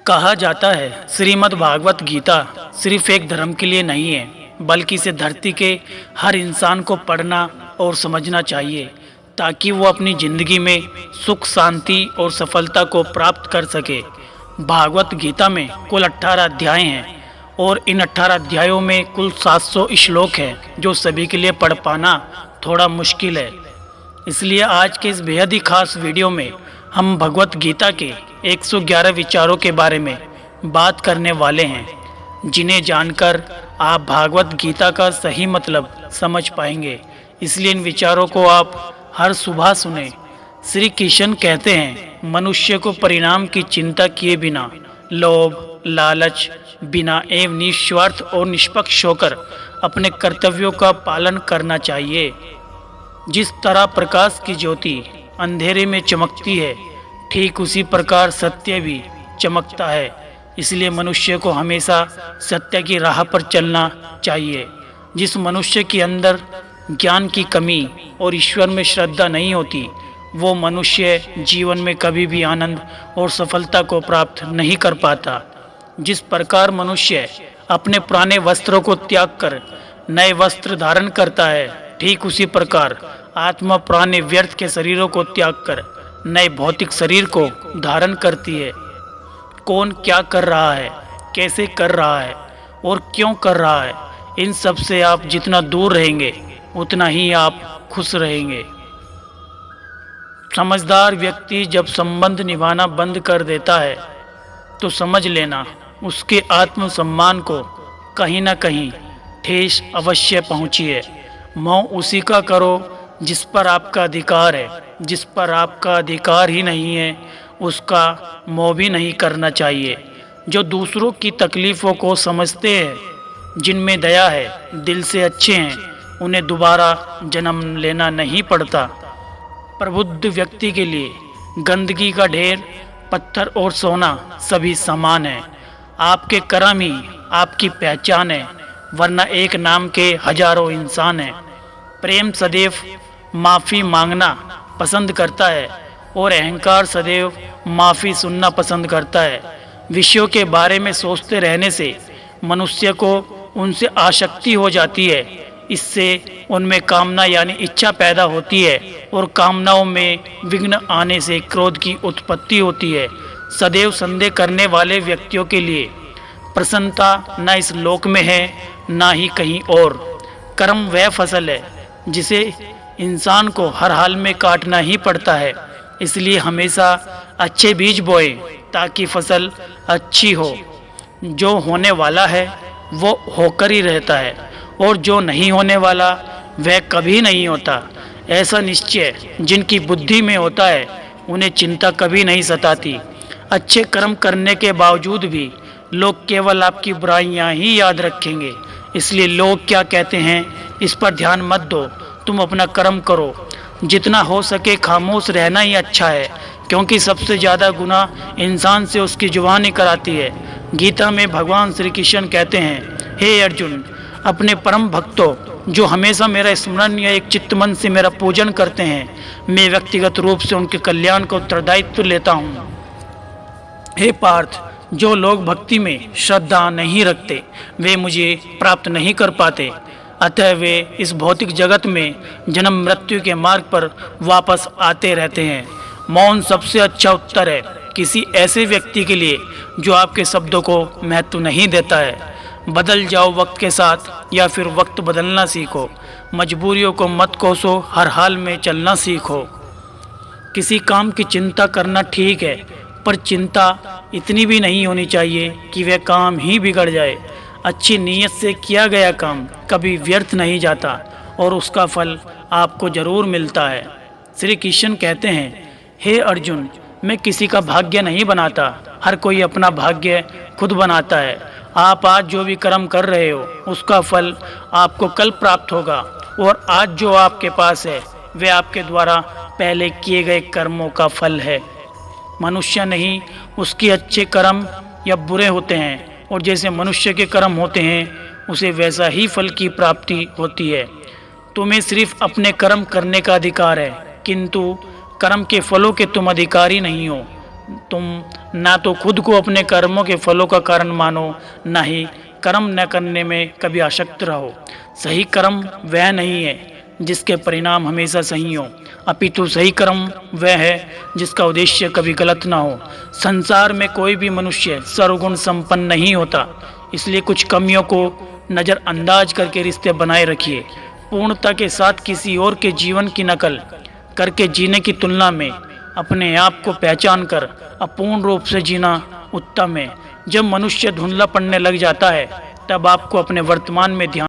कहा जाता है श्रीमद् भागवत गीता सिर्फ एक धर्म के लिए नहीं है, बल्कि इसे धरती के हर इंसान को पढ़ना और समझना चाहिए ताकि वो अपनी ज़िंदगी में सुख, शांति और सफलता को प्राप्त कर सके। भागवत गीता में कुल 18 अध्याय हैं और इन 18 अध्यायों में कुल 700 श्लोक हैं, जो सभी के लिए पढ़ पाना थोड़ा मुश्किल है। इसलिए आज के इस बेहद ही खास वीडियो में हम भगवत गीता के 111 विचारों के बारे में बात करने वाले हैं, जिन्हें जानकर आप भागवत गीता का सही मतलब समझ पाएंगे। इसलिए इन विचारों को आप हर सुबह सुने। श्री कृष्ण कहते हैं, मनुष्य को परिणाम की चिंता किए बिना, लोभ लालच बिना एवं निस्वार्थ और निष्पक्ष होकर अपने कर्तव्यों का पालन करना चाहिए। जिस तरह प्रकाश की ज्योति अंधेरे में चमकती है, ठीक उसी प्रकार सत्य भी चमकता है। इसलिए मनुष्य को हमेशा सत्य की राह पर चलना चाहिए। जिस मनुष्य के अंदर ज्ञान की कमी और ईश्वर में श्रद्धा नहीं होती, वो मनुष्य जीवन में कभी भी आनंद और सफलता को प्राप्त नहीं कर पाता। जिस प्रकार मनुष्य अपने पुराने वस्त्रों को त्याग कर नए वस्त्र धारण करता है, ठीक उसी प्रकार आत्मा पुराने व्यर्थ के शरीरों को त्याग कर नए भौतिक शरीर को धारण करती है। कौन क्या कर रहा है, कैसे कर रहा है और क्यों कर रहा है, इन सब से आप जितना दूर रहेंगे उतना ही आप खुश रहेंगे। समझदार व्यक्ति जब संबंध निभाना बंद कर देता है तो समझ लेना उसके आत्मसम्मान को कहीं ना कहीं ठेस अवश्य पहुंची है। मोह उसी का करो जिस पर आपका अधिकार है। जिस पर आपका अधिकार ही नहीं है, उसका मोह भी नहीं करना चाहिए। जो दूसरों की तकलीफ़ों को समझते हैं, जिनमें दया है, दिल से अच्छे हैं, उन्हें दोबारा जन्म लेना नहीं पड़ता। प्रबुद्ध व्यक्ति के लिए गंदगी का ढेर, पत्थर और सोना सभी समान है। आपके कर्म ही आपकी पहचान है, वरना एक नाम के हजारों इंसान हैं। प्रेम सदैव माफ़ी मांगना पसंद करता है और अहंकार सदैव माफ़ी सुनना पसंद करता है। विषयों के बारे में सोचते रहने से मनुष्य को उनसे आसक्ति हो जाती है। इससे उनमें कामना यानी इच्छा पैदा होती है और कामनाओं में विघ्न आने से क्रोध की उत्पत्ति होती है। सदैव संदेह करने वाले व्यक्तियों के लिए प्रसन्नता न इस लोक में है, ना ही कहीं और। कर्म वह फसल है जिसे इंसान को हर हाल में काटना ही पड़ता है। इसलिए हमेशा अच्छे बीज बोए ताकि फसल अच्छी हो। जो होने वाला है वो होकर ही रहता है और जो नहीं होने वाला वह कभी नहीं होता। ऐसा निश्चय जिनकी बुद्धि में होता है, उन्हें चिंता कभी नहीं सताती। अच्छे कर्म करने के बावजूद भी लोग केवल आपकी बुराइयां ही याद रखेंगे। इसलिए लोग क्या कहते हैं इस पर ध्यान मत दो, तुम अपना कर्म करो। जितना हो सके खामोश रहना ही अच्छा है, क्योंकि सबसे ज़्यादा गुनाह इंसान से उसकी जुबान ही कराती है। गीता में भगवान श्री कृष्ण कहते हैं, हे अर्जुन, अपने परम भक्तों जो हमेशा मेरा स्मरण या एक चित्त मन से मेरा पूजन करते हैं, मैं व्यक्तिगत रूप से उनके कल्याण का उत्तरदायित्व लेता हूँ। हे पार्थ, जो लोग भक्ति में श्रद्धा नहीं रखते वे मुझे प्राप्त नहीं कर पाते, अतः वे इस भौतिक जगत में जन्म मृत्यु के मार्ग पर वापस आते रहते हैं। मौन सबसे अच्छा उत्तर है किसी ऐसे व्यक्ति के लिए जो आपके शब्दों को महत्व नहीं देता है। बदल जाओ वक्त के साथ या फिर वक्त बदलना सीखो। मजबूरियों को मत कोसो, हर हाल में चलना सीखो। किसी काम की चिंता करना ठीक है, पर चिंता इतनी भी नहीं होनी चाहिए कि वह काम ही बिगड़ जाए। अच्छी नीयत से किया गया काम कभी व्यर्थ नहीं जाता और उसका फल आपको जरूर मिलता है। श्री कृष्ण कहते हैं, हे अर्जुन, मैं किसी का भाग्य नहीं बनाता, हर कोई अपना भाग्य खुद बनाता है। आप आज जो भी कर्म कर रहे हो उसका फल आपको कल प्राप्त होगा, और आज जो आपके पास है वह आपके द्वारा पहले किए गए कर्मों का फल है। मनुष्य नहीं, उसके अच्छे कर्म या बुरे होते हैं, और जैसे मनुष्य के कर्म होते हैं उसे वैसा ही फल की प्राप्ति होती है। तुम्हें सिर्फ अपने कर्म करने का अधिकार है, किंतु कर्म के फलों के तुम अधिकारी नहीं हो। तुम ना तो खुद को अपने कर्मों के फलों का कारण मानो, ना ही कर्म न करने में कभी आसक्त रहो। सही कर्म वह नहीं है जिसके परिणाम हमेशा सही हो, अपितु सही कर्म वह है जिसका उद्देश्य कभी गलत ना हो। संसार में कोई भी मनुष्य सर्वगुण संपन्न नहीं होता, इसलिए कुछ कमियों को नज़रअंदाज करके रिश्ते बनाए रखिए। पूर्णता के साथ किसी और के जीवन की नकल करके जीने की तुलना में अपने आप को पहचान कर अपूर्ण रूप से जीना उत्तम है। जब मनुष्य धुंधला पड़ने लग जाता है, तब आपको अपने वर्तमान में ध्यान